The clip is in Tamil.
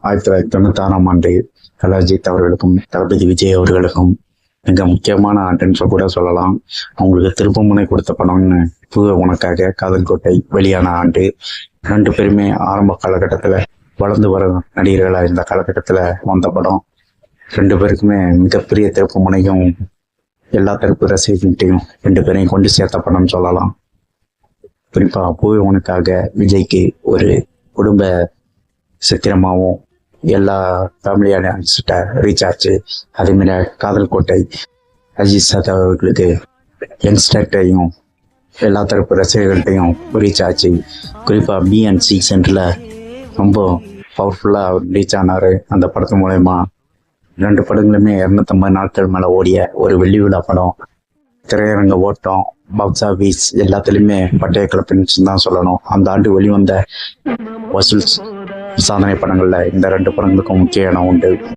1996 ஆண்டு கலாஜித் அவர்களுக்கும் தளபதி விஜய் அவர்களுக்கும் மிக முக்கியமான ஆண்டுன்னு கூட சொல்லலாம். அவங்களுக்கு திருப்புமுனை கொடுத்த படம்னு பூவே உனக்காக, காதல் கோட்டை வெளியான ஆண்டு. 2 பேருமே ஆரம்ப காலகட்டத்தில் வளர்ந்து வர நடிகர்களாக இந்த காலகட்டத்தில் வந்த படம். 2 பேருக்குமே மிகப்பெரிய திருப்புமுனையும் எல்லா தரப்பு ரசிகர்களையும் 2 பேரையும் கொண்டு சேர்த்த படம்னு சொல்லலாம். குறிப்பா பூவே உனக்காக விஜய்க்கு ஒரு குடும்ப சித்திரமாகவும் எல்லா ஃபேமிலியான ரீச் ஆச்சு. அதேமாரி காதல் கோட்டை அஜித் சார் அவர்களுக்கு யங்ஸ்டர்டையும் எல்லா தரப்பு ரசிகர்கள்ட்டையும் ரீச் ஆச்சு. குறிப்பாக B&C சென்டரில் ரொம்ப பவர்ஃபுல்லாக ரீச் ஆனார். அந்த படத்து மூலயமா 2 படங்களுமே 250 நாட்கள் மேலே ஓடிய ஒரு வெள்ளி விழா படம். திரையரங்க ஓட்டம், பாக்ஸ் ஆஃபீஸ் எல்லாத்துலேயுமே பட்டைய கிளப்பின்னு தான் சொல்லணும். அந்த ஆண்டு வெளிவந்த வசூல் சாதனை படங்களில் இந்த 2 படங்களுக்கும் முக்கிய இடம் உண்டு.